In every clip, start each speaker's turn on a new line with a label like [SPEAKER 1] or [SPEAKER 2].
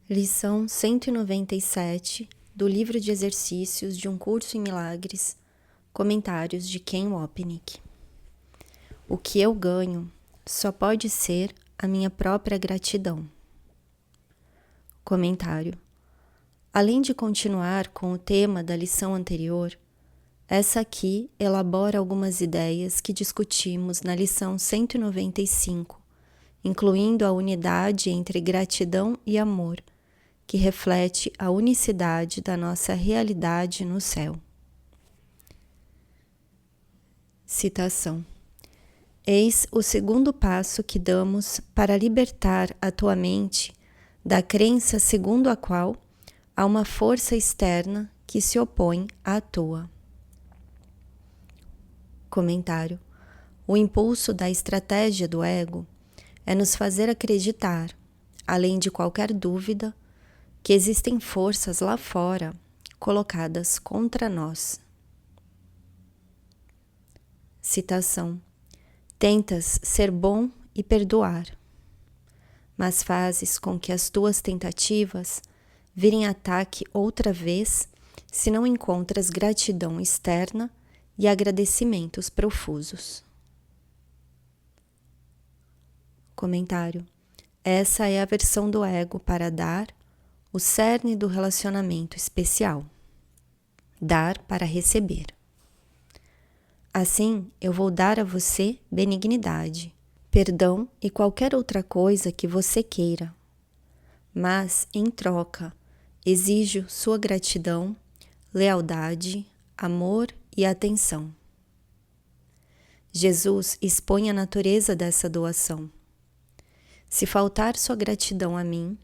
[SPEAKER 1] Lição 197 do livro de exercícios de um curso em milagres, comentários de Ken Wapnick. O que eu ganho só pode ser a minha própria gratidão. Comentário. Além de continuar com o tema da lição anterior, essa aqui elabora algumas ideias que discutimos na lição 195, incluindo a unidade entre gratidão e amor, que reflete a unicidade da nossa realidade no céu. Citação. Eis o segundo passo que damos para libertar a tua mente da crença segundo a qual há uma força externa que se opõe à tua. Comentário. O impulso da estratégia do ego é nos fazer acreditar, além de qualquer dúvida, que existem forças lá fora colocadas contra nós. Citação. Tentas ser bom e perdoar, mas fazes com que as tuas tentativas virem ataque outra vez se não encontras gratidão externa e agradecimentos profusos. Comentário. Essa é a versão do ego para dar o cerne do relacionamento especial. Dar para receber. Assim, eu vou dar a você benignidade, perdão e qualquer outra coisa que você queira. Mas, em troca, exijo sua gratidão, lealdade, amor e atenção. Jesus expõe a natureza dessa doação. Se faltar sua gratidão a mim,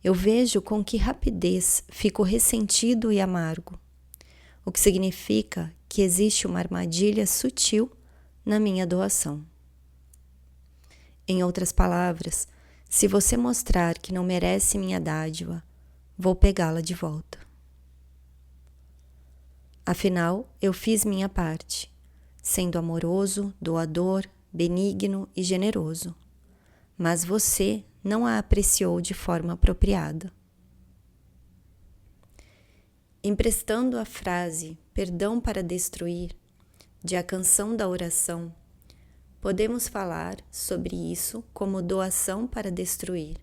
[SPEAKER 1] eu vejo com que rapidez fico ressentido e amargo, o que significa que existe uma armadilha sutil na minha doação. Em outras palavras, se você mostrar que não merece minha dádiva, vou pegá-la de volta. Afinal, eu fiz minha parte, sendo amoroso, doador, benigno e generoso, mas você não a apreciou de forma apropriada. Emprestando a frase perdão para destruir de A Canção da Oração, podemos falar sobre isso como doação para destruir,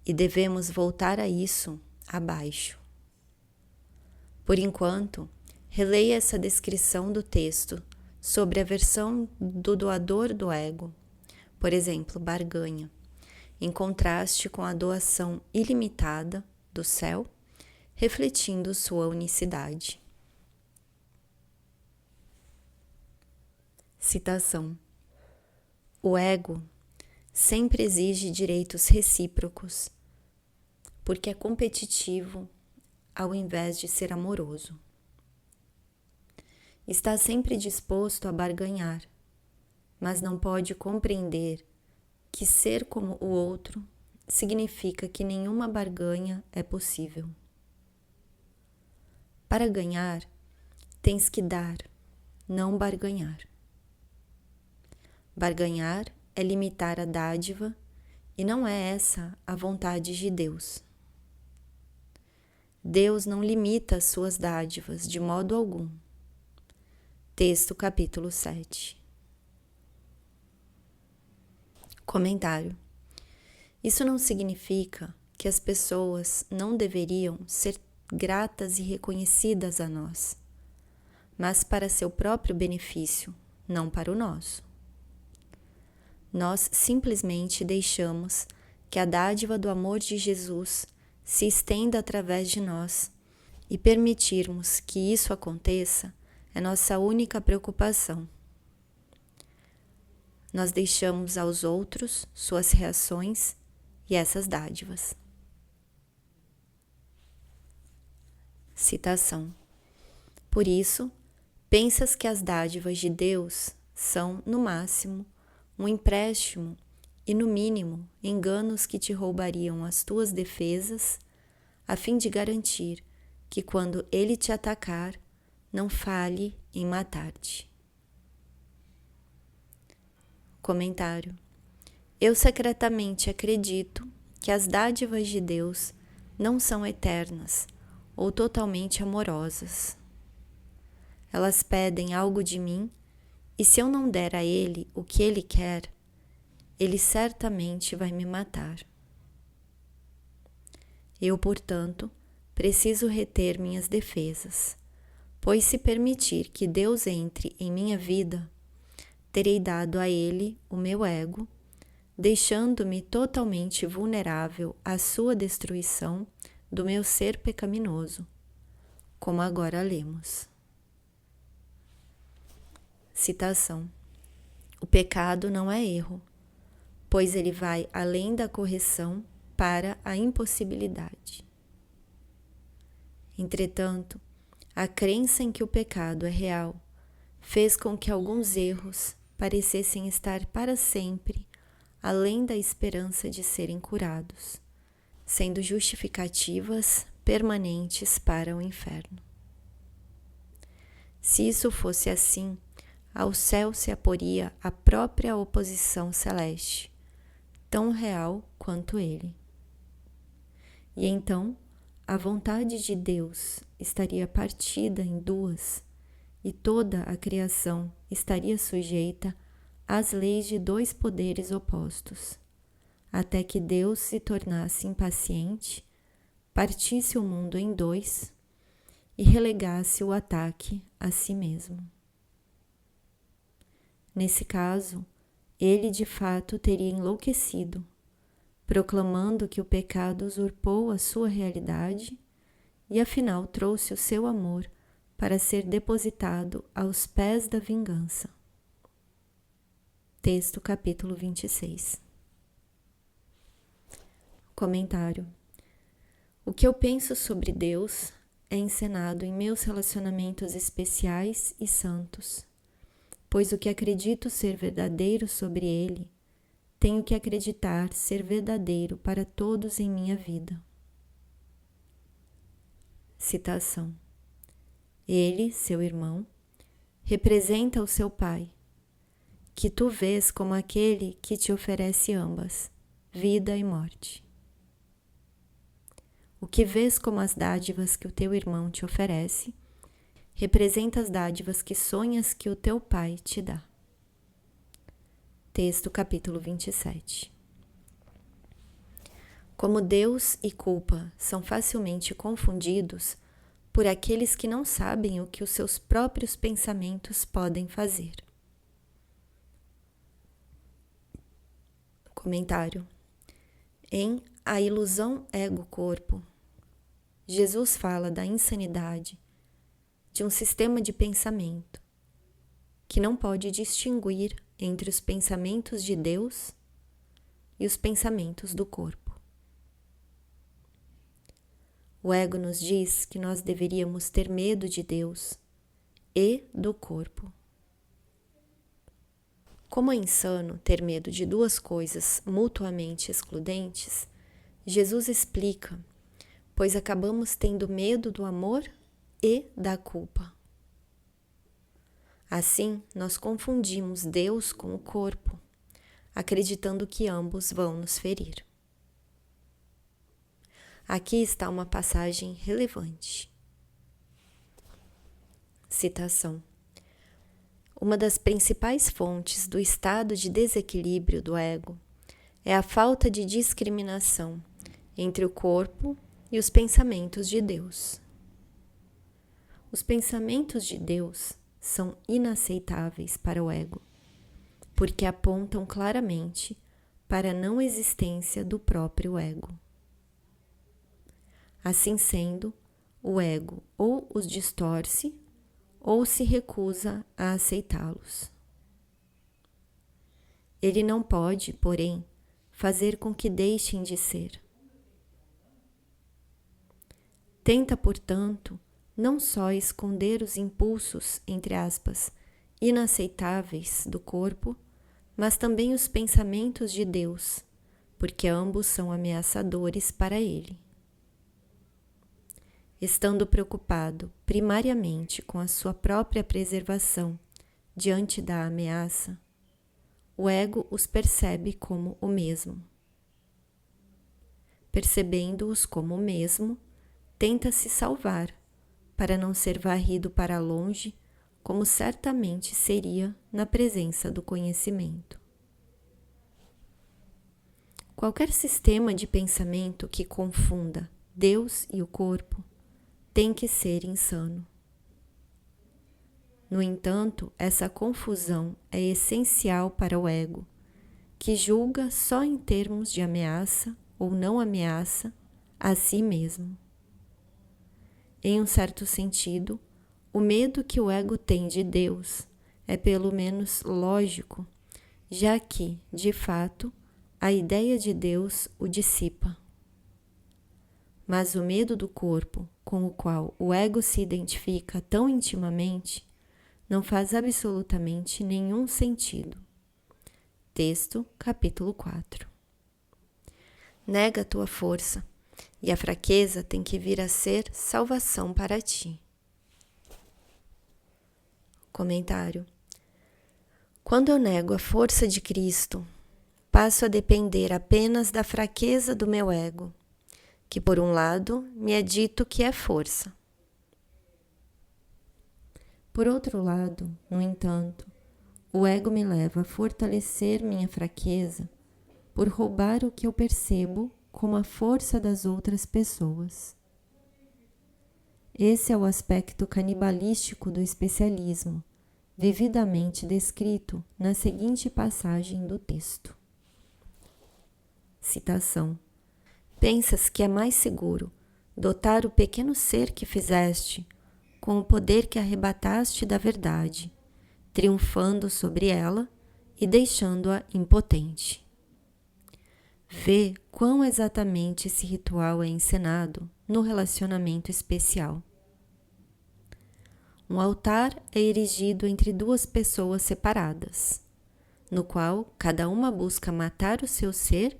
[SPEAKER 1] e devemos voltar a isso abaixo. Por enquanto, releia essa descrição do texto sobre a versão do doador do ego, por exemplo, barganha, em contraste com a doação ilimitada do céu, refletindo sua unicidade. Citação. O ego sempre exige direitos recíprocos, porque é competitivo ao invés de ser amoroso. Está sempre disposto a barganhar, mas não pode compreender que ser como o outro significa que nenhuma barganha é possível. Para ganhar, tens que dar, não barganhar. Barganhar é limitar a dádiva e não é essa a vontade de Deus. Deus não limita as suas dádivas de modo algum. Texto capítulo 7. Comentário. Isso não significa que as pessoas não deveriam ser gratas e reconhecidas a nós, mas para seu próprio benefício, não para o nosso. Nós simplesmente deixamos que a dádiva do amor de Jesus se estenda através de nós, e permitirmos que isso aconteça é nossa única preocupação. Nós deixamos aos outros suas reações e essas dádivas. Citação. Por isso, pensas que as dádivas de Deus são, no máximo, um empréstimo e, no mínimo, enganos que te roubariam as tuas defesas, a fim de garantir que, quando ele te atacar, não falhe em matar-te. Comentário. Eu secretamente acredito que as dádivas de Deus não são eternas ou totalmente amorosas. Elas pedem algo de mim, e se eu não der a Ele o que Ele quer, Ele certamente vai me matar. Eu, portanto, preciso reter minhas defesas, pois se permitir que Deus entre em minha vida, terei dado a Ele o meu ego, deixando-me totalmente vulnerável à sua destruição do meu ser pecaminoso, como agora lemos. Citação: o pecado não é erro, pois ele vai além da correção para a impossibilidade. Entretanto, a crença em que o pecado é real fez com que alguns erros parecessem estar para sempre além da esperança de serem curados, sendo justificativas permanentes para o inferno. Se isso fosse assim, ao céu se aporia a própria oposição celeste, tão real quanto ele. E então, a vontade de Deus estaria partida em duas, e toda a criação estaria sujeita às leis de dois poderes opostos, até que Deus se tornasse impaciente, partisse o mundo em dois e relegasse o ataque a si mesmo. Nesse caso, ele de fato teria enlouquecido, proclamando que o pecado usurpou a sua realidade e afinal trouxe o seu amor para ser depositado aos pés da vingança. Texto capítulo 26. Comentário: o que eu penso sobre Deus é encenado em meus relacionamentos especiais e santos, pois o que acredito ser verdadeiro sobre Ele, tenho que acreditar ser verdadeiro para todos em minha vida. Citação: Ele, seu irmão, representa o seu Pai, que tu vês como aquele que te oferece ambas, vida e morte. O que vês como as dádivas que o teu irmão te oferece, representa as dádivas que sonhas que o teu Pai te dá. Texto capítulo 27. Como Deus e culpa são facilmente confundidos por aqueles que não sabem o que os seus próprios pensamentos podem fazer. Comentário: em A Ilusão Ego-Corpo, Jesus fala da insanidade de um sistema de pensamento que não pode distinguir entre os pensamentos de Deus e os pensamentos do corpo. O ego nos diz que nós deveríamos ter medo de Deus e do corpo. Como é insano ter medo de duas coisas mutuamente excludentes, Jesus explica, pois acabamos tendo medo do amor e da culpa. Assim, nós confundimos Deus com o corpo, acreditando que ambos vão nos ferir. Aqui está uma passagem relevante. Citação: uma das principais fontes do estado de desequilíbrio do ego é a falta de discriminação entre o corpo e os pensamentos de Deus. Os pensamentos de Deus são inaceitáveis para o ego, porque apontam claramente para a não existência do próprio ego. Assim sendo, o ego ou os distorce ou se recusa a aceitá-los. Ele não pode, porém, fazer com que deixem de ser. Tenta, portanto, não só esconder os impulsos, entre aspas, inaceitáveis do corpo, mas também os pensamentos de Deus, porque ambos são ameaçadores para ele. Estando preocupado primariamente com a sua própria preservação diante da ameaça, o ego os percebe como o mesmo. percebendo-os como o mesmo, tenta se salvar, para não ser varrido para longe, como certamente seria na presença do conhecimento. Qualquer sistema de pensamento que confunda Deus e o corpo tem que ser insano. No entanto, essa confusão é essencial para o ego, que julga só em termos de ameaça ou não ameaça a si mesmo. Em um certo sentido, o medo que o ego tem de Deus é pelo menos lógico, já que, de fato, a ideia de Deus o dissipa. Mas o medo do corpo, com o qual o ego se identifica tão intimamente, não faz absolutamente nenhum sentido. Texto, capítulo 4. Nega a tua força, e a fraqueza tem que vir a ser salvação para ti. Comentário. Quando eu nego a força de Cristo, passo a depender apenas da fraqueza do meu ego, que por um lado me é dito que é força. Por outro lado, no entanto, o ego me leva a fortalecer minha fraqueza por roubar o que eu percebo como a força das outras pessoas. Esse é o aspecto canibalístico do especialismo, vividamente descrito na seguinte passagem do texto. Citação. Pensas que é mais seguro dotar o pequeno ser que fizeste com o poder que arrebataste da verdade, triunfando sobre ela e deixando-a impotente. Vê quão exatamente esse ritual é encenado no relacionamento especial. Um altar é erigido entre duas pessoas separadas, no qual cada uma busca matar o seu ser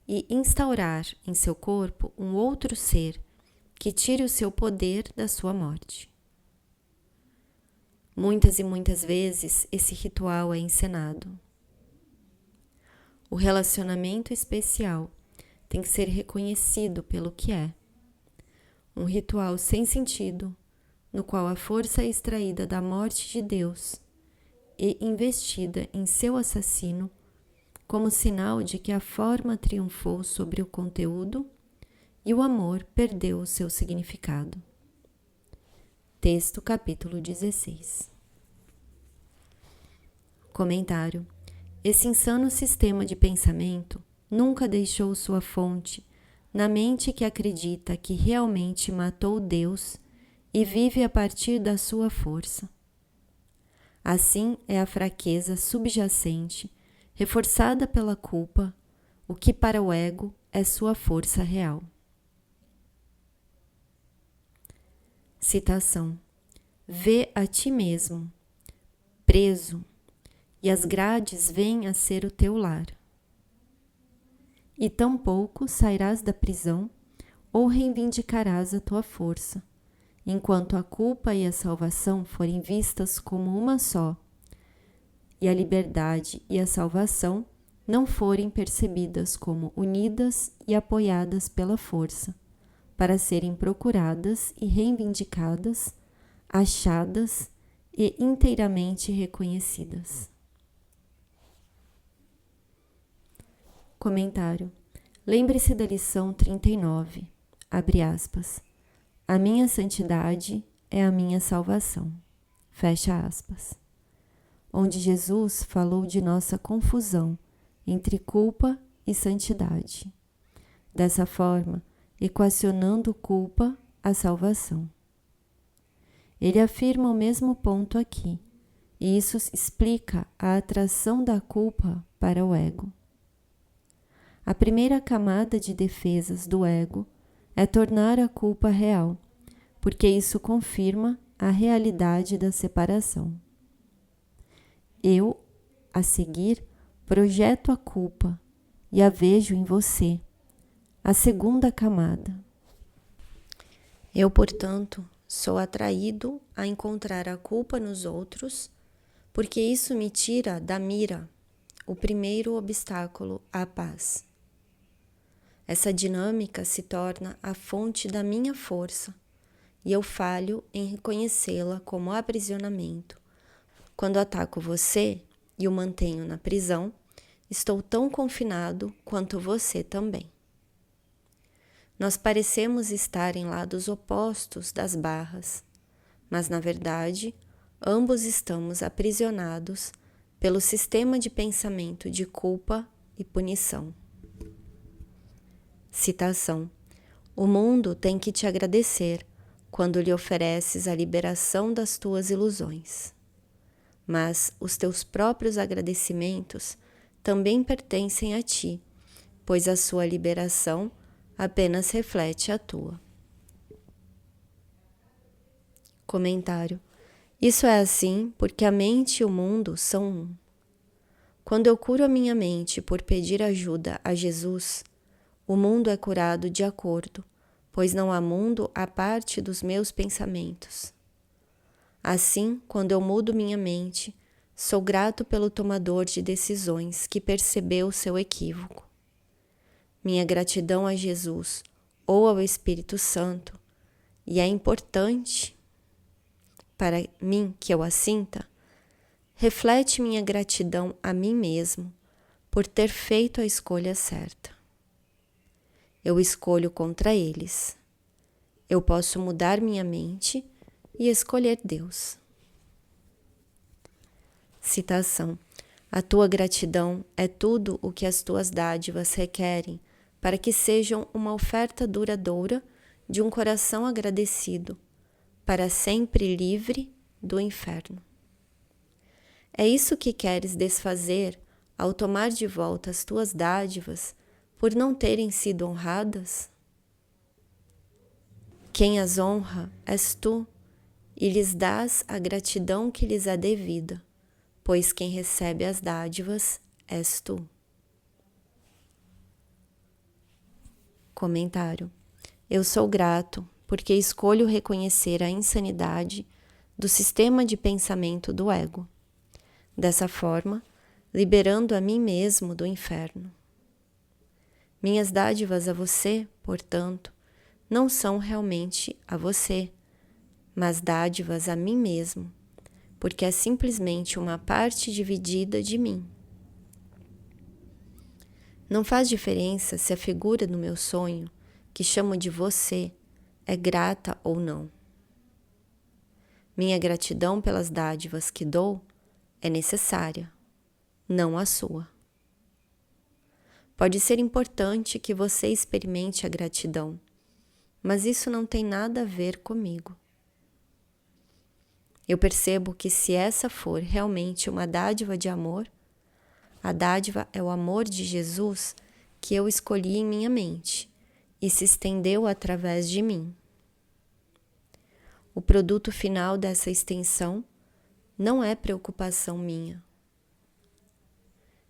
[SPEAKER 1] e instaurar em seu corpo um outro ser que tire o seu poder da sua morte. Muitas e muitas vezes esse ritual é encenado. O relacionamento especial tem que ser reconhecido pelo que é. Um ritual sem sentido, no qual a força é extraída da morte de Deus e investida em seu assassino, como sinal de que a forma triunfou sobre o conteúdo e o amor perdeu o seu significado. Texto, capítulo 16. Comentário. Esse insano sistema de pensamento nunca deixou sua fonte na mente que acredita que realmente matou Deus e vive a partir da sua força. Assim é a fraqueza subjacente, reforçada pela culpa, o que para o ego é sua força real. Citação. Vê a ti mesmo, preso, e as grades vêm a ser o teu lar. E tampouco sairás da prisão ou reivindicarás a tua força, enquanto a culpa e a salvação forem vistas como uma só, e a liberdade e a salvação não forem percebidas como unidas e apoiadas pela força, para serem procuradas e reivindicadas, achadas e inteiramente reconhecidas. Comentário. Lembre-se da lição 39, abre aspas. A minha santidade é a minha salvação, fecha aspas. Onde Jesus falou de nossa confusão entre culpa e santidade. Dessa forma, equacionando culpa à salvação. Ele afirma o mesmo ponto aqui, e isso explica a atração da culpa para o ego. A primeira camada de defesas do ego é tornar a culpa real, porque isso confirma a realidade da separação. Eu, a seguir, projeto a culpa e a vejo em você, a segunda camada. Eu, portanto, sou atraído a encontrar a culpa nos outros, porque isso me tira da mira, o primeiro obstáculo à paz. Essa dinâmica se torna a fonte da minha força e eu falho em reconhecê-la como aprisionamento. Quando ataco você e o mantenho na prisão, estou tão confinado quanto você também. Nós parecemos estar em lados opostos das barras, mas na verdade, ambos estamos aprisionados pelo sistema de pensamento de culpa e punição. Citação: o mundo tem que te agradecer quando lhe ofereces a liberação das tuas ilusões. Mas os teus próprios agradecimentos também pertencem a ti, pois a sua liberação apenas reflete a tua. Comentário: isso é assim porque a mente e o mundo são um. Quando eu curo a minha mente por pedir ajuda a Jesus, o mundo é curado de acordo, pois não há mundo à parte dos meus pensamentos. Assim, quando eu mudo minha mente, sou grato pelo tomador de decisões que percebeu seu equívoco. Minha gratidão a Jesus ou ao Espírito Santo, e é importante para mim que eu a sinta, reflete minha gratidão a mim mesmo por ter feito a escolha certa. Eu escolho contra eles. Eu posso mudar minha mente e escolher Deus. Citação: a tua gratidão é tudo o que as tuas dádivas requerem para que sejam uma oferta duradoura de um coração agradecido, para sempre livre do inferno. É isso que queres desfazer ao tomar de volta as tuas dádivas por não terem sido honradas? Quem as honra és tu, e lhes dás a gratidão que lhes é devida, pois quem recebe as dádivas és tu. Comentário: eu sou grato porque escolho reconhecer a insanidade do sistema de pensamento do ego. Dessa forma, liberando a mim mesmo do inferno. Minhas dádivas a você, portanto, não são realmente a você, mas dádivas a mim mesmo, porque é simplesmente uma parte dividida de mim. Não faz diferença se a figura do meu sonho, que chamo de você, é grata ou não. Minha gratidão pelas dádivas que dou é necessária, não a sua. Pode ser importante que você experimente a gratidão, mas isso não tem nada a ver comigo. Eu percebo que se essa for realmente uma dádiva de amor, a dádiva é o amor de Jesus que eu escolhi em minha mente e se estendeu através de mim. O produto final dessa extensão não é preocupação minha.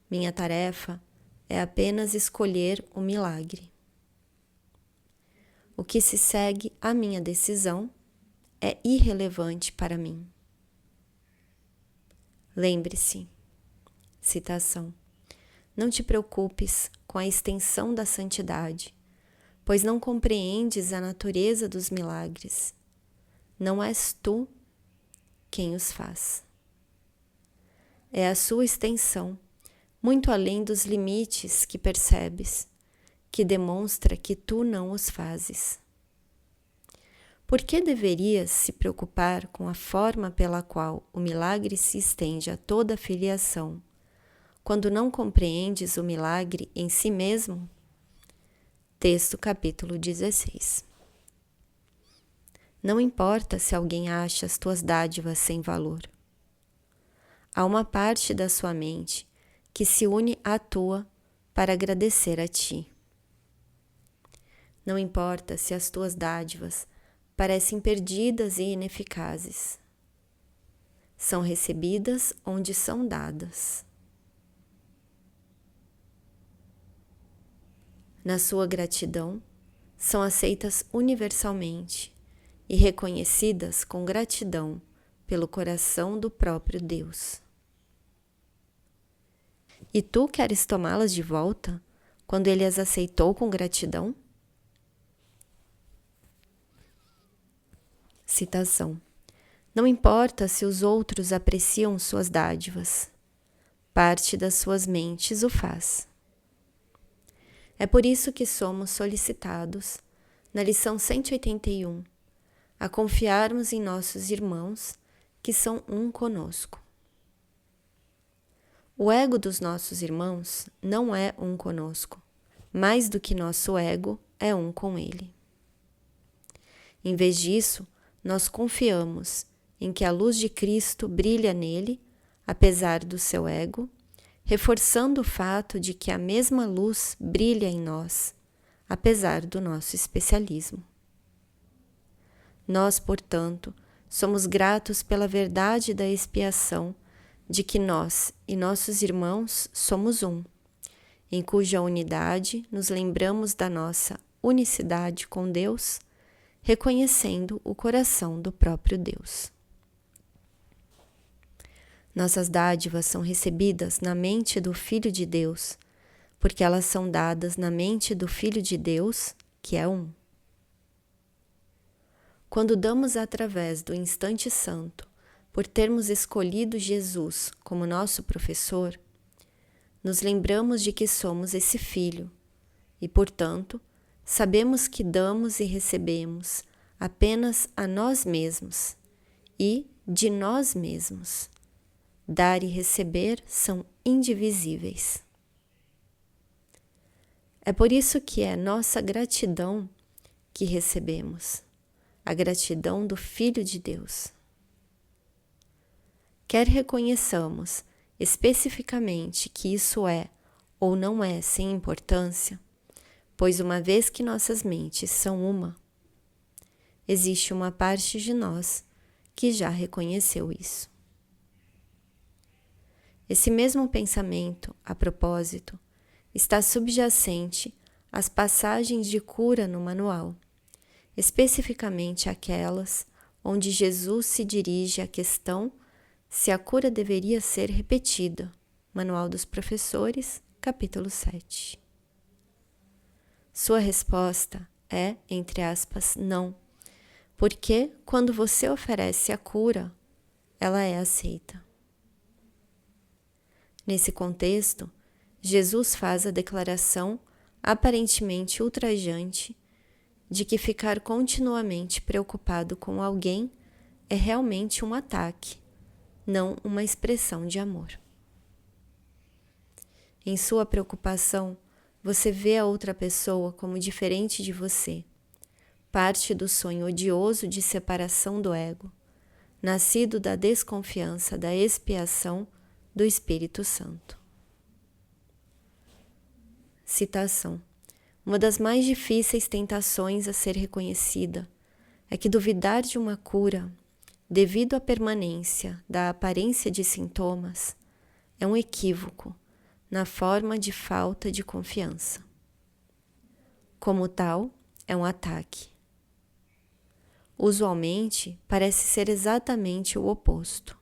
[SPEAKER 1] Minha tarefa é apenas escolher o milagre. O que se segue à minha decisão é irrelevante para mim. Lembre-se, citação: não te preocupes com a extensão da santidade, pois não compreendes a natureza dos milagres. Não és tu quem os faz. É a sua extensão, muito além dos limites que percebes, que demonstra que tu não os fazes. Por que deverias se preocupar com a forma pela qual o milagre se estende a toda a filiação, quando não compreendes o milagre em si mesmo? Texto capítulo 16. Não importa se alguém acha as tuas dádivas sem valor. Há uma parte da sua mente que se une à tua para agradecer a ti. Não importa se as tuas dádivas parecem perdidas e ineficazes. São recebidas onde são dadas. Na sua gratidão, são aceitas universalmente e reconhecidas com gratidão pelo coração do próprio Deus. E tu queres tomá-las de volta quando ele as aceitou com gratidão? Citação: não importa se os outros apreciam suas dádivas, parte das suas mentes o faz. É por isso que somos solicitados, na lição 181, a confiarmos em nossos irmãos que são um conosco. O ego dos nossos irmãos não é um conosco, mais do que nosso ego é um com ele. Em vez disso, nós confiamos em que a luz de Cristo brilha nele, apesar do seu ego, reforçando o fato de que a mesma luz brilha em nós, apesar do nosso especialismo. Nós, portanto, somos gratos pela verdade da expiação de que nós e nossos irmãos somos um, em cuja unidade nos lembramos da nossa unicidade com Deus, reconhecendo o coração do próprio Deus. Nossas dádivas são recebidas na mente do Filho de Deus, porque elas são dadas na mente do Filho de Deus, que é um. Quando damos através do instante santo, por termos escolhido Jesus como nosso professor, nos lembramos de que somos esse Filho e, portanto, sabemos que damos e recebemos apenas a nós mesmos e de nós mesmos. Dar e receber são indivisíveis. É por isso que é nossa gratidão que recebemos, a gratidão do Filho de Deus. Quer reconheçamos especificamente que isso é ou não é sem importância, pois uma vez que nossas mentes são uma, existe uma parte de nós que já reconheceu isso. Esse mesmo pensamento, a propósito, está subjacente às passagens de cura no manual, especificamente aquelas onde Jesus se dirige à questão se a cura deveria ser repetida. Manual dos Professores, capítulo 7. Sua resposta é, entre aspas, não, porque quando você oferece a cura, ela é aceita. Nesse contexto, Jesus faz a declaração aparentemente ultrajante de que ficar continuamente preocupado com alguém é realmente um ataque, não uma expressão de amor. Em sua preocupação, você vê a outra pessoa como diferente de você, parte do sonho odioso de separação do ego, nascido da desconfiança da expiação do Espírito Santo. Citação: uma das mais difíceis tentações a ser reconhecida é que duvidar de uma cura, devido à permanência da aparência de sintomas, é um equívoco na forma de falta de confiança. Como tal, é um ataque. Usualmente, parece ser exatamente o oposto.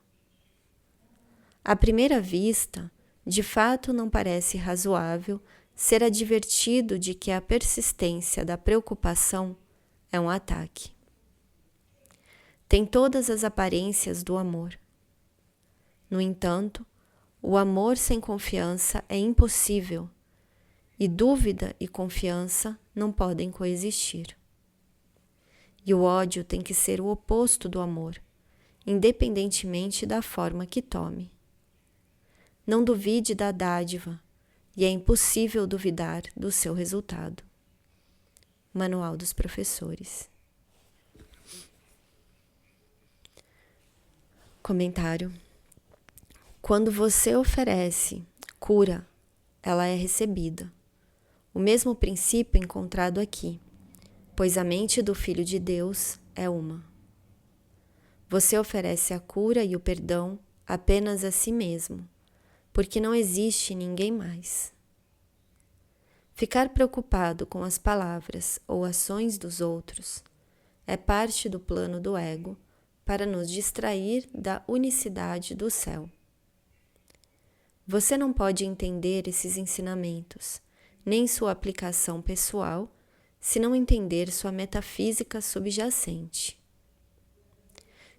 [SPEAKER 1] À primeira vista, de fato não parece razoável ser advertido de que a persistência da preocupação é um ataque. Tem todas as aparências do amor. No entanto, o amor sem confiança é impossível, e dúvida e confiança não podem coexistir. E o ódio tem que ser o oposto do amor, independentemente da forma que tome. Não duvide da dádiva, e é impossível duvidar do seu resultado. Manual dos Professores. Comentário: quando você oferece cura, ela é recebida. O mesmo princípio encontrado aqui, pois a mente do Filho de Deus é uma. Você oferece a cura e o perdão apenas a si mesmo, porque não existe ninguém mais. Ficar preocupado com as palavras ou ações dos outros é parte do plano do ego para nos distrair da unicidade do céu. Você não pode entender esses ensinamentos nem sua aplicação pessoal, se não entender sua metafísica subjacente.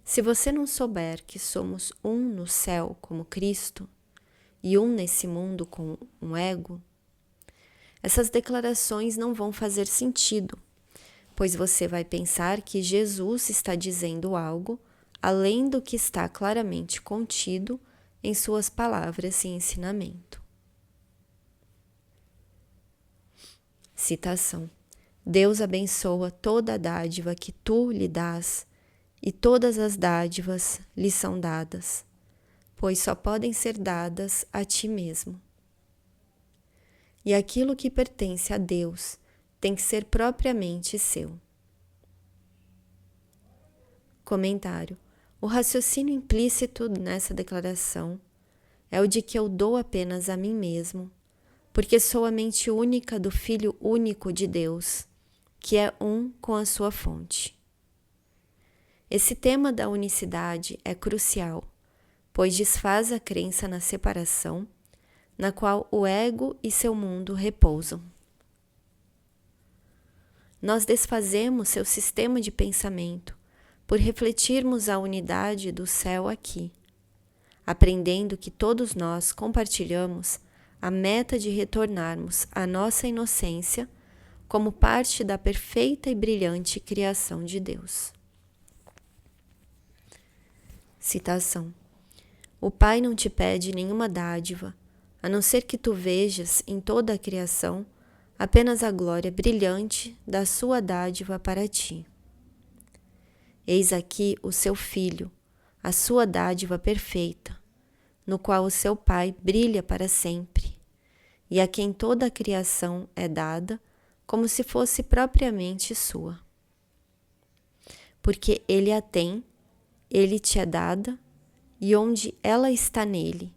[SPEAKER 1] Se você não souber que somos um no céu como Cristo e um nesse mundo com um ego, essas declarações não vão fazer sentido, pois você vai pensar que Jesus está dizendo algo além do que está claramente contido em suas palavras e ensinamento. Citação: Deus abençoa toda a dádiva que tu lhe dás, e todas as dádivas lhe são dadas, pois só podem ser dadas a ti mesmo. E aquilo que pertence a Deus tem que ser propriamente seu. Comentário: o raciocínio implícito nessa declaração é o de que eu dou apenas a mim mesmo, porque sou a mente única do Filho único de Deus, que é um com a sua fonte. Esse tema da unicidade é crucial, pois desfaz a crença na separação, na qual o ego e seu mundo repousam. Nós desfazemos seu sistema de pensamento por refletirmos a unidade do céu aqui, aprendendo que todos nós compartilhamos a meta de retornarmos à nossa inocência como parte da perfeita e brilhante criação de Deus. Citação: o Pai não te pede nenhuma dádiva, a não ser que tu vejas em toda a criação apenas a glória brilhante da sua dádiva para ti. Eis aqui o seu Filho, a sua dádiva perfeita, no qual o seu Pai brilha para sempre, e a quem toda a criação é dada como se fosse propriamente sua. Porque ele a tem, ele te é dada, e onde ela está nele,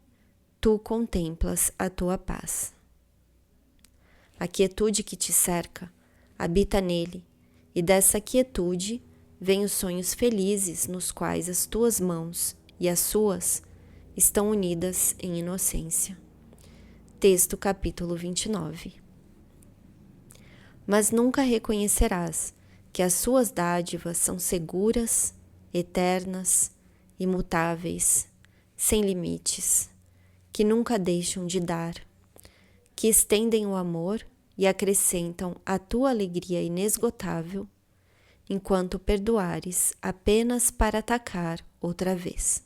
[SPEAKER 1] tu contemplas a tua paz. A quietude que te cerca habita nele, e dessa quietude vêm os sonhos felizes nos quais as tuas mãos e as suas estão unidas em inocência. Texto capítulo 29. Mas nunca reconhecerás que as suas dádivas são seguras, eternas, imutáveis, sem limites, que nunca deixam de dar, que estendem o amor e acrescentam a tua alegria inesgotável, enquanto perdoares apenas para atacar outra vez.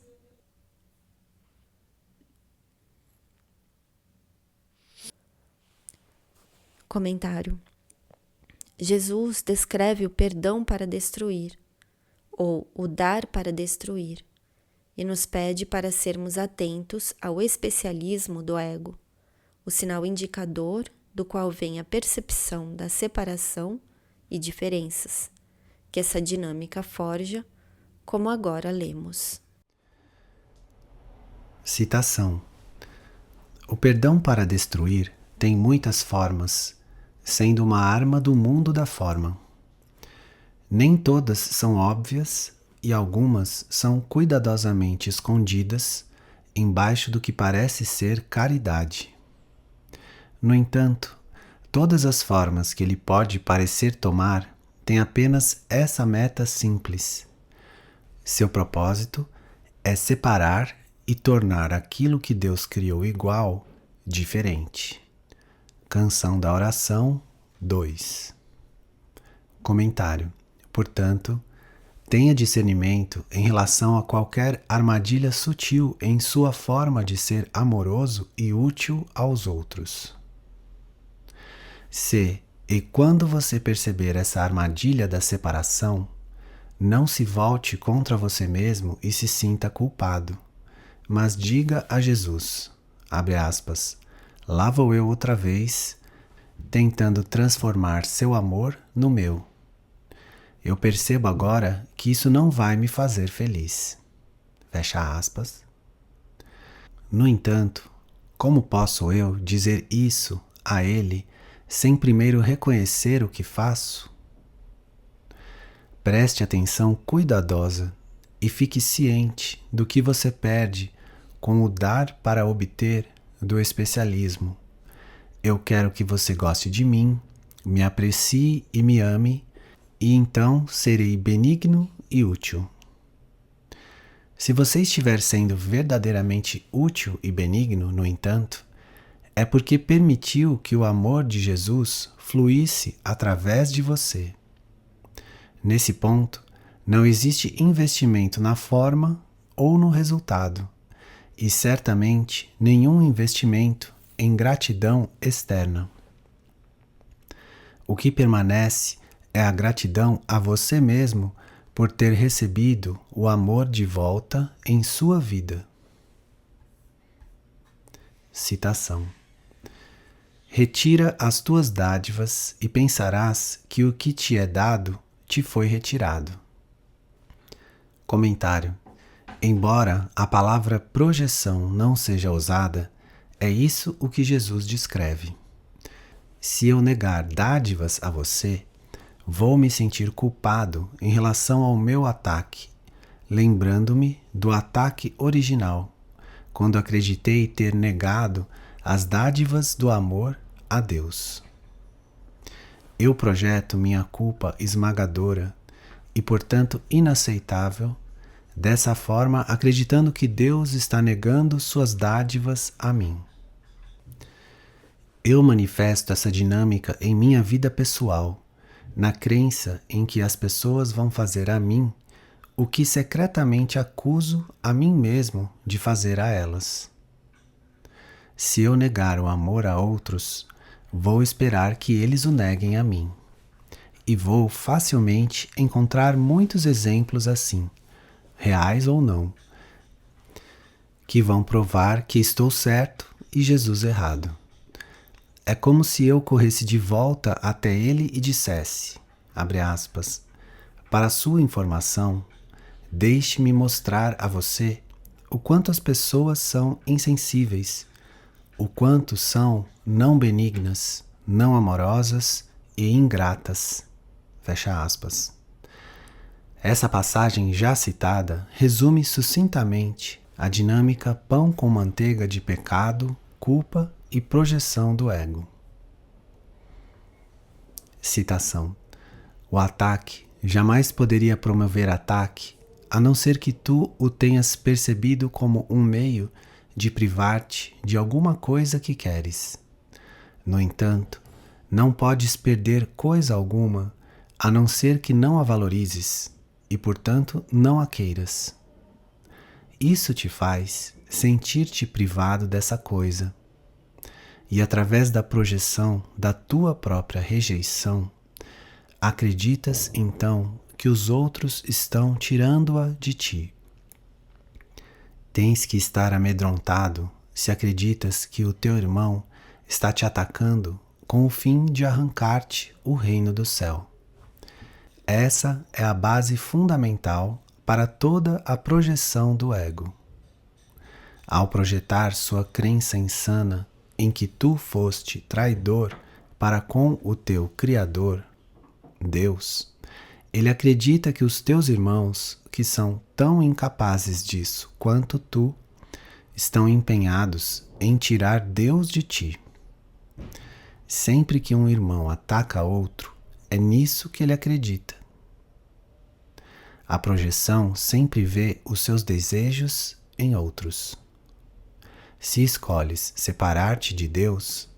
[SPEAKER 1] Comentário: Jesus descreve o perdão para destruir, ou o dar para destruir, e nos pede para sermos atentos ao especialismo do ego, o sinal indicador do qual vem a percepção da separação e diferenças, que essa dinâmica forja, como agora lemos.
[SPEAKER 2] Citação: o perdão para destruir tem muitas formas, sendo uma arma do mundo da forma. Nem todas são óbvias e algumas são cuidadosamente escondidas embaixo do que parece ser caridade. No entanto, todas as formas que ele pode parecer tomar têm apenas essa meta simples. Seu propósito é separar e tornar aquilo que Deus criou igual, diferente. Canção da Oração 2. Comentário: portanto, tenha discernimento em relação a qualquer armadilha sutil em sua forma de ser amoroso e útil aos outros. Se e quando você perceber essa armadilha da separação, não se volte contra você mesmo e se sinta culpado, mas diga a Jesus, abre aspas, lá vou eu outra vez, tentando transformar seu amor no meu. Eu percebo agora que isso não vai me fazer feliz. Fecha aspas. No entanto, como posso eu dizer isso a ele sem primeiro reconhecer o que faço? Preste atenção cuidadosa e fique ciente do que você perde com o dar para obter do especialismo. Eu quero que você goste de mim, me aprecie e me ame, e então serei benigno e útil. Se você estiver sendo verdadeiramente útil e benigno, no entanto, é porque permitiu que o amor de Jesus fluísse através de você. Nesse ponto, não existe investimento na forma ou no resultado, e certamente nenhum investimento em gratidão externa. O que permanece é a gratidão a você mesmo por ter recebido o amor de volta em sua vida. Citação: retira as tuas dádivas e pensarás que o que te é dado te foi retirado. Comentário: embora a palavra projeção não seja usada, é isso o que Jesus descreve. Se eu negar dádivas a você, vou me sentir culpado em relação ao meu ataque, lembrando-me do ataque original, quando acreditei ter negado as dádivas do amor a Deus. Eu projeto minha culpa esmagadora e, portanto, inaceitável, dessa forma acreditando que Deus está negando suas dádivas a mim. Eu manifesto essa dinâmica em minha vida pessoal, na crença em que as pessoas vão fazer a mim o que secretamente acuso a mim mesmo de fazer a elas. Se eu negar o amor a outros, vou esperar que eles o neguem a mim. E vou facilmente encontrar muitos exemplos assim, reais ou não, que vão provar que estou certo e Jesus errado. É como se eu corresse de volta até ele e dissesse, abre aspas, para sua informação, deixe-me mostrar a você o quanto as pessoas são insensíveis, o quanto são não benignas, não amorosas e ingratas. Fecha aspas. Essa passagem já citada resume sucintamente a dinâmica pão com manteiga de pecado, culpa e projeção do ego. Citação: o ataque jamais poderia promover ataque, a não ser que tu o tenhas percebido como um meio de privar-te de alguma coisa que queres. No entanto, não podes perder coisa alguma, a não ser que não a valorizes e, portanto, não a queiras. Isso te faz sentir-te privado dessa coisa. E através da projeção da tua própria rejeição, acreditas então que os outros estão tirando-a de ti. Tens que estar amedrontado se acreditas que o teu irmão está te atacando com o fim de arrancar-te o reino do céu. Essa é a base fundamental para toda a projeção do ego. Ao projetar sua crença insana em que tu foste traidor para com o teu Criador, Deus, ele acredita que os teus irmãos, que são tão incapazes disso quanto tu, estão empenhados em tirar Deus de ti. Sempre que um irmão ataca outro, é nisso que ele acredita. A projeção sempre vê os seus desejos em outros. Se escolhes separar-te de Deus,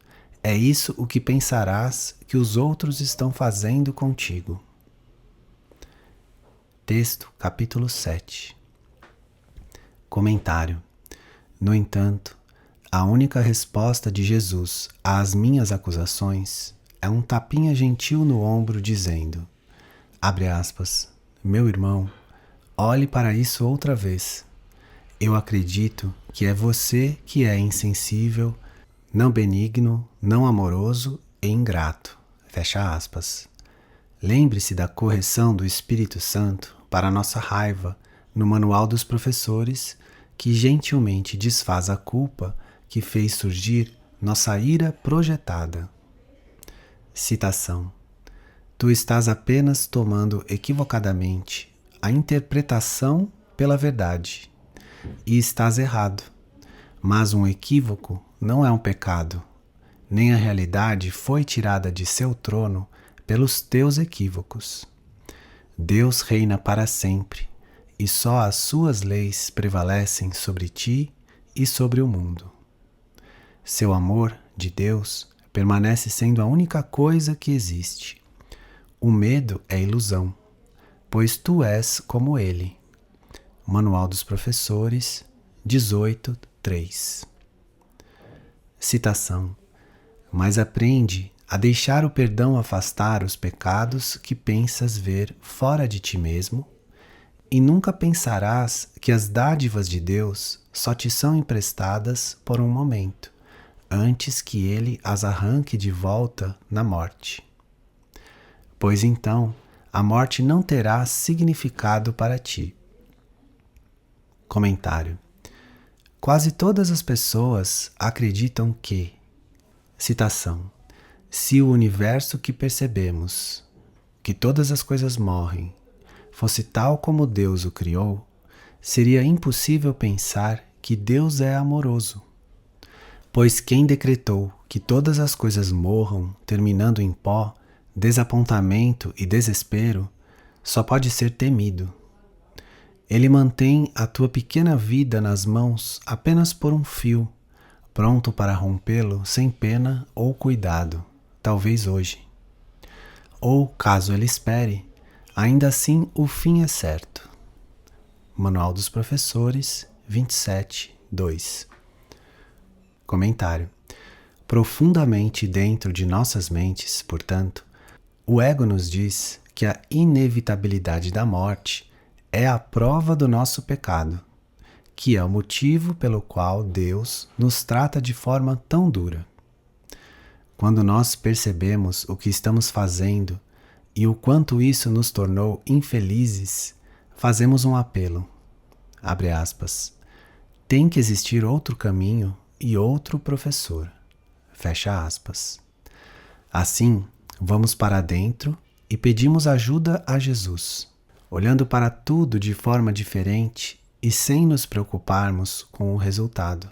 [SPEAKER 2] é isso o que pensarás que os outros estão fazendo contigo. Texto, capítulo 7. Comentário. No entanto, a única resposta de Jesus às minhas acusações é um tapinha gentil no ombro dizendo, abre aspas, meu irmão, olhe para isso outra vez. Eu acredito que é você que é insensível, não benigno, não amoroso e ingrato. Fecha aspas. Lembre-se da correção do Espírito Santo para nossa raiva no Manual dos Professores, que gentilmente desfaz a culpa que fez surgir nossa ira projetada. Citação: tu estás apenas tomando equivocadamente a interpretação pela verdade, e estás errado. Mas um equívoco não é um pecado, nem a realidade foi tirada de seu trono pelos teus equívocos. Deus reina para sempre, e só as suas leis prevalecem sobre ti e sobre o mundo. Seu amor, de Deus, permanece sendo a única coisa que existe. O medo é ilusão, pois tu és como ele. Manual dos Professores, 18:3. Citação: mas aprende a deixar o perdão afastar os pecados que pensas ver fora de ti mesmo, e nunca pensarás que as dádivas de Deus só te são emprestadas por um momento, antes que ele as arranque de volta na morte. Pois então a morte não terá significado para ti. Comentário: quase todas as pessoas acreditam que, citação, se o universo que percebemos, que todas as coisas morrem, fosse tal como Deus o criou, seria impossível pensar que Deus é amoroso. Pois quem decretou que todas as coisas morram, terminando em pó, desapontamento e desespero, só pode ser temido. Ele mantém a tua pequena vida nas mãos apenas por um fio, pronto para rompê-lo sem pena ou cuidado, talvez hoje. Ou, caso ele espere, ainda assim o fim é certo. Manual dos Professores, 27:2. Comentário: profundamente dentro de nossas mentes, portanto, o ego nos diz que a inevitabilidade da morte é a prova do nosso pecado, que é o motivo pelo qual Deus nos trata de forma tão dura. Quando nós percebemos o que estamos fazendo e o quanto isso nos tornou infelizes, fazemos um apelo. Abre aspas. Tem que existir outro caminho e outro professor. Fecha aspas. Assim, vamos para dentro e pedimos ajuda a Jesus, olhando para tudo de forma diferente e sem nos preocuparmos com o resultado.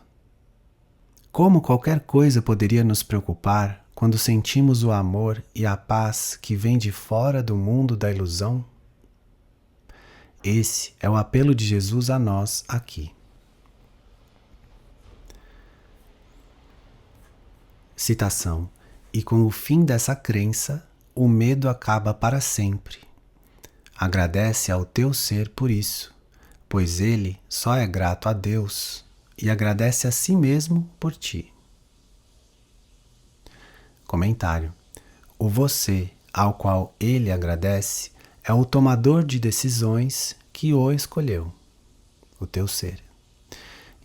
[SPEAKER 2] Como qualquer coisa poderia nos preocupar quando sentimos o amor e a paz que vem de fora do mundo da ilusão? Esse é o apelo de Jesus a nós aqui. Citação: e com o fim dessa crença, o medo acaba para sempre. Agradece ao teu ser por isso, pois ele só é grato a Deus e agradece a si mesmo por ti. Comentário: o você ao qual ele agradece é o tomador de decisões que o escolheu, o teu ser.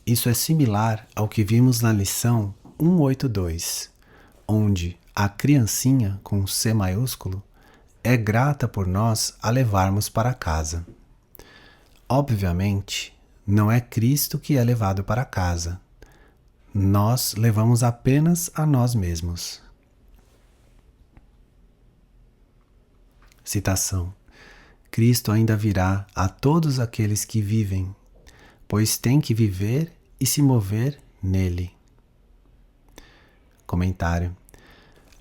[SPEAKER 2] Isso é similar ao que vimos na lição 182, onde a criancinha com C maiúsculo é grata por nós a levarmos para casa. Obviamente, não é Cristo que é levado para casa. Nós levamos apenas a nós mesmos. Citação: Cristo ainda virá a todos aqueles que vivem, pois tem que viver e se mover nele. Comentário: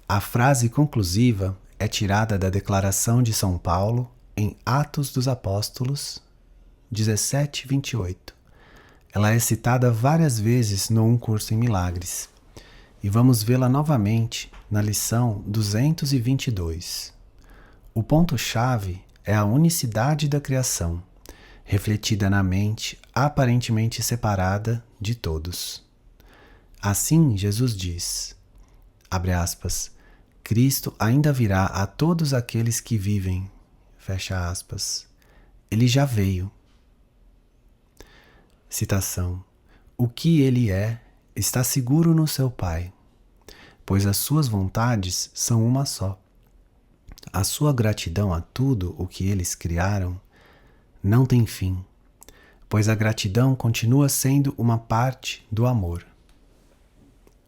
[SPEAKER 2] a frase conclusiva é tirada da declaração de São Paulo em Atos dos Apóstolos 17:28. Ela é citada várias vezes no Um Curso em Milagres, e vamos vê-la novamente na lição 222. O ponto-chave é a unicidade da criação, refletida na mente aparentemente separada de todos. Assim, Jesus diz, abre aspas, Cristo ainda virá a todos aqueles que vivem, fecha aspas. Ele já veio. Citação: o que ele é está seguro no seu Pai, pois as suas vontades são uma só. A sua gratidão a tudo o que eles criaram não tem fim, pois a gratidão continua sendo uma parte do amor.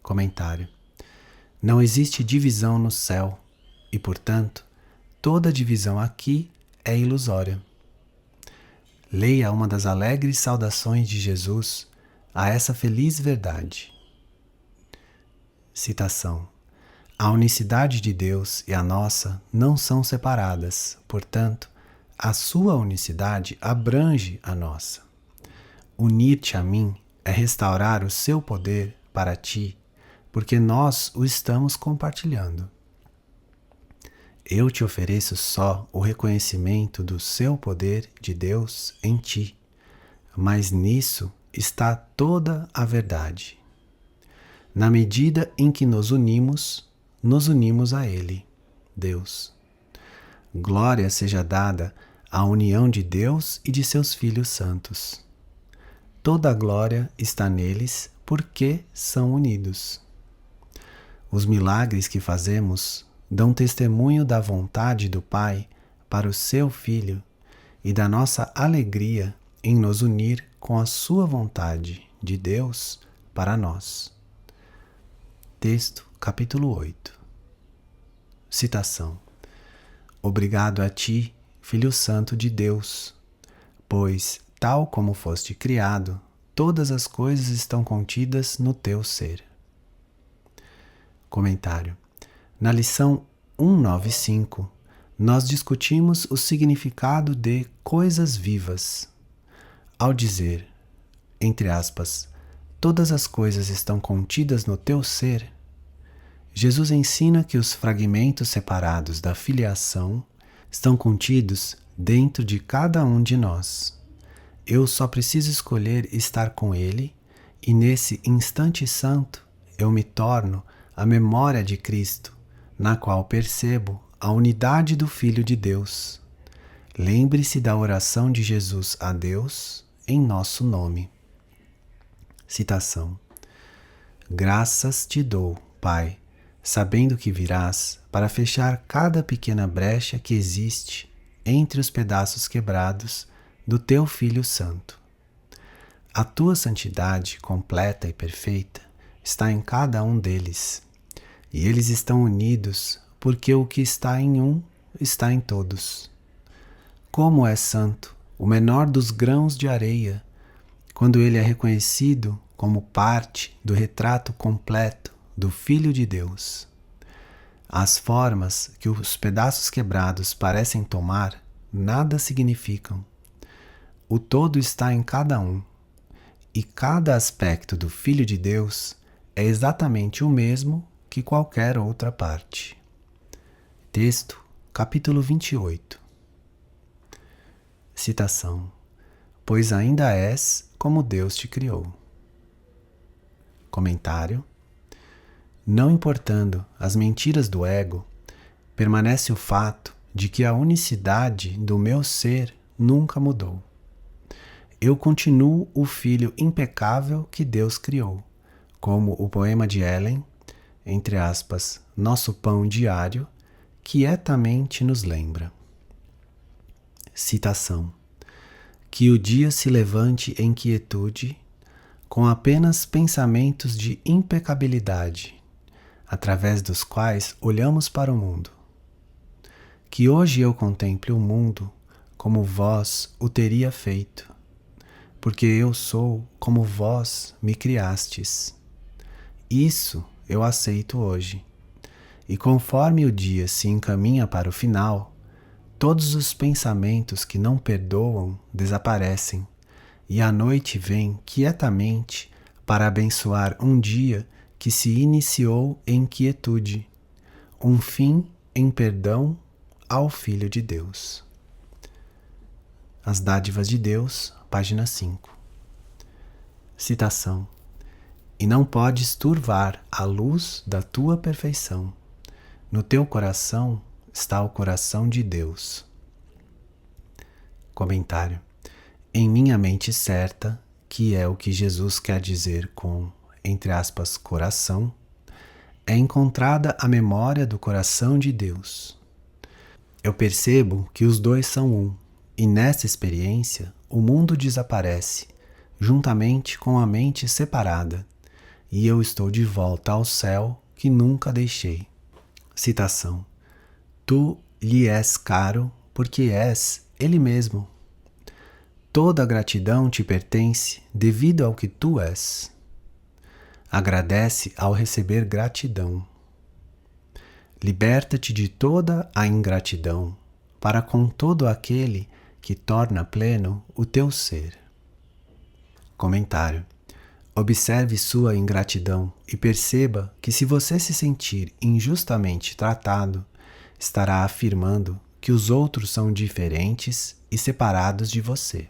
[SPEAKER 2] Comentário: não existe divisão no céu e, portanto, toda divisão aqui é ilusória. Leia uma das alegres saudações de Jesus a essa feliz verdade. Citação: A unicidade de Deus e a nossa não são separadas, portanto, a sua unicidade abrange a nossa. Unir-te a mim é restaurar o seu poder para ti, porque nós o estamos compartilhando. Eu te ofereço só o reconhecimento do seu poder de Deus em ti, mas nisso está toda a verdade. Na medida em que nos unimos a Ele, Deus. Glória seja dada à união de Deus e de seus filhos santos. Toda a glória está neles porque são unidos. Os milagres que fazemos dão testemunho da vontade do Pai para o seu Filho e da nossa alegria em nos unir com a sua vontade de Deus para nós. Texto, capítulo 8. Citação. Obrigado a ti, Filho Santo de Deus, pois, tal como foste criado, todas as coisas estão contidas no teu ser. Comentário. Na lição 195, nós discutimos o significado de coisas vivas. Ao dizer, entre aspas, todas as coisas estão contidas no teu ser, Jesus ensina que os fragmentos separados da filiação estão contidos dentro de cada um de nós. Eu só preciso escolher estar com Ele e nesse instante santo eu me torno a memória de Cristo, na qual percebo a unidade do Filho de Deus. Lembre-se da oração de Jesus a Deus em nosso nome. Citação. Graças te dou, Pai, sabendo que virás para fechar cada pequena brecha que existe entre os pedaços quebrados do teu Filho Santo. A tua santidade completa e perfeita está em cada um deles, e eles estão unidos porque o que está em um está em todos. Como é santo o menor dos grãos de areia, quando ele é reconhecido como parte do retrato completo do Filho de Deus. As formas que os pedaços quebrados parecem tomar nada significam. O todo está em cada um, e cada aspecto do Filho de Deus é exatamente o mesmo que qualquer outra parte. Texto, capítulo 28. Citação. Pois ainda és como Deus te criou. Comentário. Não importando as mentiras do ego, permanece o fato de que a unicidade do meu ser nunca mudou. Eu continuo o filho impecável que Deus criou, como o poema de Ellen, entre aspas, nosso pão diário, quietamente nos lembra. Citação. Que o dia se levante em quietude, com apenas pensamentos de impecabilidade, através dos quais olhamos para o mundo. Que hoje eu contemple o mundo como vós o teria feito, porque eu sou como vós me criastes. Isso eu aceito hoje. E conforme o dia se encaminha para o final, todos os pensamentos que não perdoam desaparecem, e a noite vem quietamente para abençoar um dia que se iniciou em quietude, um fim em perdão ao Filho de Deus. As Dádivas de Deus, página 5. Citação. E não podes turvar a luz da tua perfeição. No teu coração está o coração de Deus. Comentário. Em minha mente certa, que é o que Jesus quer dizer com, entre aspas, coração, é encontrada a memória do coração de Deus. Eu percebo que os dois são um, e nessa experiência o mundo desaparece, juntamente com a mente separada, e eu estou de volta ao céu que nunca deixei. Citação. Tu lhe és caro porque és Ele mesmo. Toda a gratidão te pertence devido ao que tu és. Agradece ao receber gratidão. Liberta-te de toda a ingratidão para com todo aquele que torna pleno o teu ser. Comentário. Observe sua ingratidão e perceba que se você se sentir injustamente tratado, estará afirmando que os outros são diferentes e separados de você.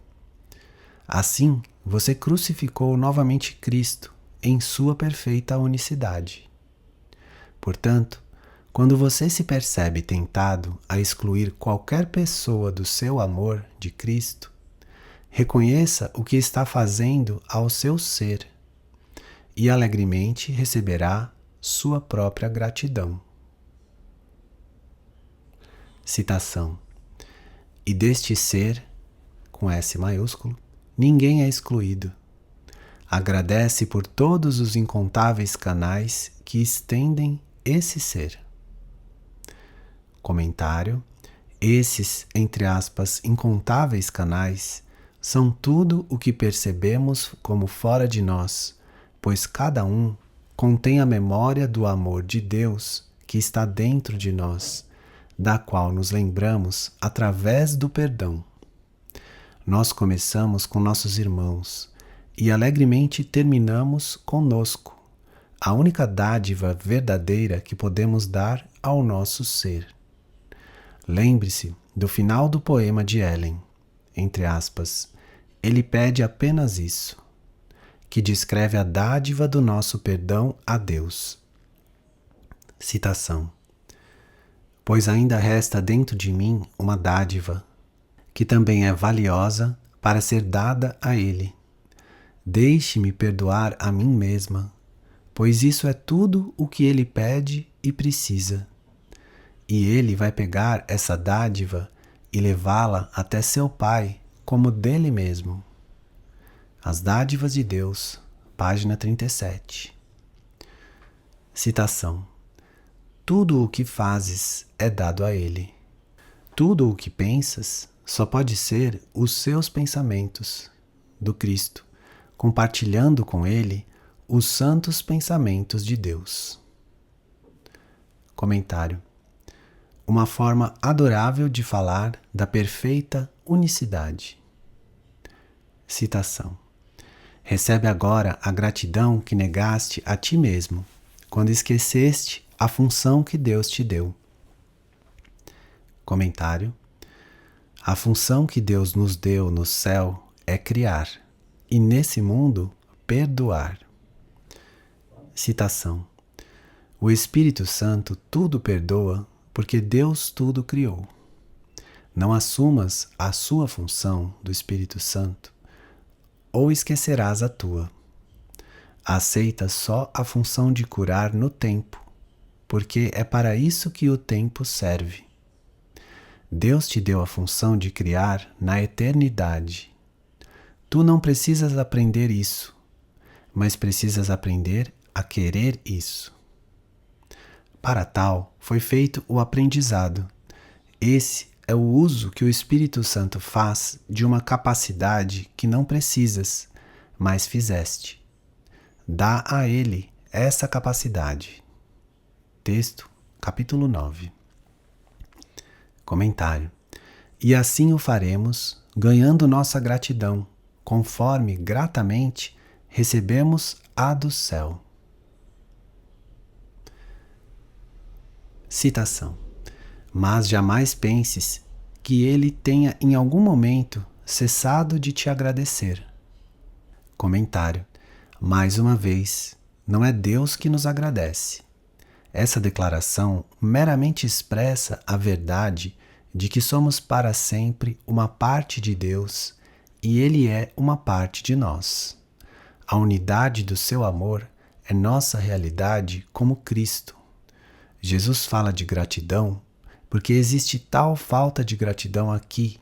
[SPEAKER 2] Assim, você crucificou novamente Cristo em sua perfeita unicidade. Portanto, quando você se percebe tentado a excluir qualquer pessoa do seu amor de Cristo, reconheça o que está fazendo ao seu ser e alegremente receberá sua própria gratidão. Citação. E deste ser, com S maiúsculo, ninguém é excluído. Agradece por todos os incontáveis canais que estendem esse ser. Comentário. Esses, entre aspas, incontáveis canais, são tudo o que percebemos como fora de nós, pois cada um contém a memória do amor de Deus que está dentro de nós, da qual nos lembramos através do perdão. Nós começamos com nossos irmãos e alegremente terminamos conosco, a única dádiva verdadeira que podemos dar ao nosso ser. Lembre-se do final do poema de Ellen, entre aspas, ele pede apenas isso, que descreve a dádiva do nosso perdão a Deus. Citação. Pois ainda resta dentro de mim uma dádiva, que também é valiosa para ser dada a Ele. Deixe-me perdoar a mim mesma, pois isso é tudo o que Ele pede e precisa. E Ele vai pegar essa dádiva e levá-la até seu Pai como dele mesmo. As Dádivas de Deus, página 37. Citação. Tudo o que fazes é dado a Ele. Tudo o que pensas só pode ser os seus pensamentos do Cristo, compartilhando com Ele os santos pensamentos de Deus. Comentário. Uma forma adorável de falar da perfeita unicidade. Citação. Recebe agora a gratidão que negaste a ti mesmo, quando esqueceste a função que Deus te deu. Comentário. A função que Deus nos deu no céu é criar, e nesse mundo, perdoar. Citação. O Espírito Santo tudo perdoa, porque Deus tudo criou. Não assumas a sua função do Espírito Santo, ou esquecerás a tua. Aceita só a função de curar no tempo, porque é para isso que o tempo serve. Deus te deu a função de criar na eternidade. Tu não precisas aprender isso, mas precisas aprender a querer isso. Para tal, foi feito o aprendizado. Esse é o uso que o Espírito Santo faz de uma capacidade que não precisas, mas fizeste. Dá a Ele essa capacidade. Texto, capítulo 9. Comentário. E assim o faremos, ganhando nossa gratidão, conforme gratamente recebemos a do céu. Citação. Mas jamais penses que ele tenha em algum momento cessado de te agradecer. Comentário. Mais uma vez, não é Deus que nos agradece. Essa declaração meramente expressa a verdade de que somos para sempre uma parte de Deus e Ele é uma parte de nós. A unidade do seu amor é nossa realidade como Cristo. Jesus fala de gratidão porque existe tal falta de gratidão aqui,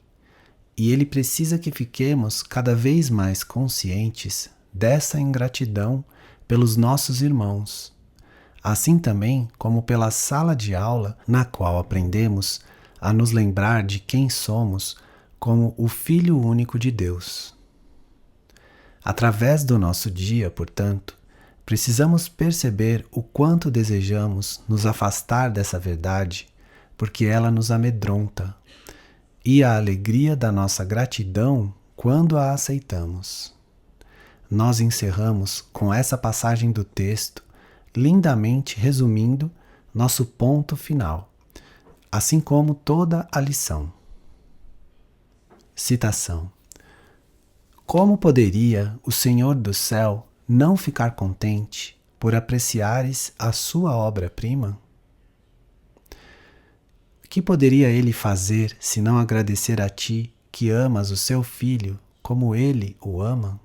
[SPEAKER 2] e Ele precisa que fiquemos cada vez mais conscientes dessa ingratidão pelos nossos irmãos, assim também como pela sala de aula na qual aprendemos a nos lembrar de quem somos como o Filho único de Deus. Através do nosso dia, portanto, Precisamos perceber o quanto desejamos nos afastar dessa verdade, porque ela nos amedronta, e a alegria da nossa gratidão quando a aceitamos. Nós encerramos com essa passagem do texto, lindamente resumindo nosso ponto final, assim como toda a lição. Citação: Como poderia o Senhor do céu não ficar contente por apreciares a sua obra-prima? Que poderia ele fazer se não agradecer a ti que amas o seu filho como ele o ama?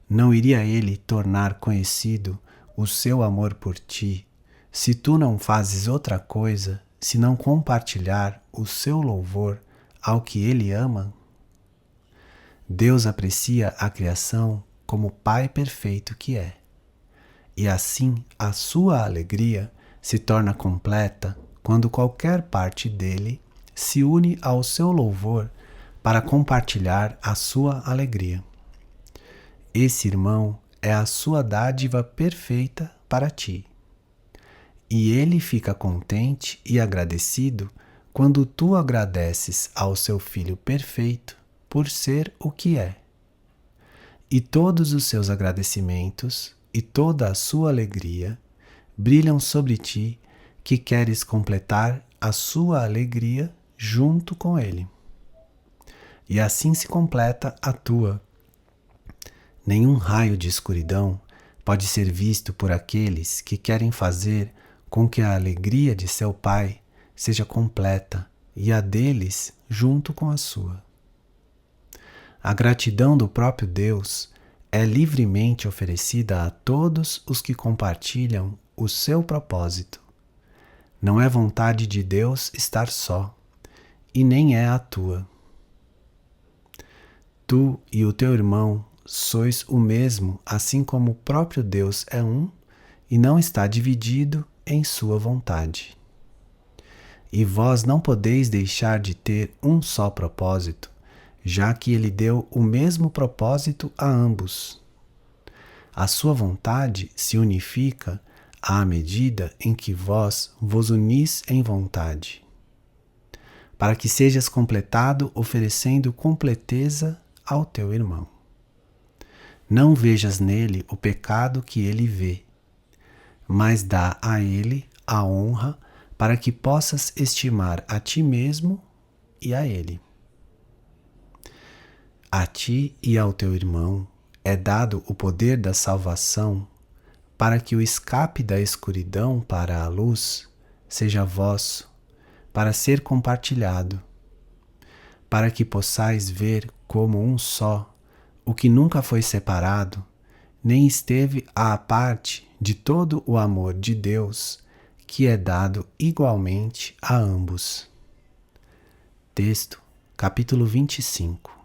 [SPEAKER 2] Não iria ele tornar conhecido o seu amor por ti se tu não fazes outra coisa senão compartilhar o seu louvor ao que ele ama? Deus aprecia a criação como Pai perfeito que é, e assim a sua alegria se torna completa quando qualquer parte dele se une ao seu louvor para compartilhar a sua alegria. Esse irmão é a sua dádiva perfeita para ti. E ele fica contente e agradecido quando tu agradeces ao seu Filho perfeito por ser o que é. E todos os seus agradecimentos e toda a sua alegria brilham sobre ti, que queres completar a sua alegria junto com ele. E assim se completa a tua. Nenhum raio de escuridão pode ser visto por aqueles que querem fazer com que a alegria de seu Pai seja completa e a deles junto com a sua. A gratidão do próprio Deus é livremente oferecida a todos os que compartilham o seu propósito. Não é vontade de Deus estar só, e nem é a tua. Tu e o teu irmão sois o mesmo, assim como o próprio Deus é um e não está dividido em sua vontade. E vós não podeis deixar de ter um só propósito, já que ele deu o mesmo propósito a ambos. A sua vontade se unifica à medida em que vós vos unis em vontade, para que sejas completado oferecendo completeza ao teu irmão. Não vejas nele o pecado que ele vê, mas dá a ele a honra para que possas estimar a ti mesmo e a ele. A ti e ao teu irmão é dado o poder da salvação para que o escape da escuridão para a luz seja vosso, para ser compartilhado, para que possais ver como um só o que nunca foi separado, nem esteve à parte de todo o amor de Deus, que é dado igualmente a ambos. Texto, capítulo 25.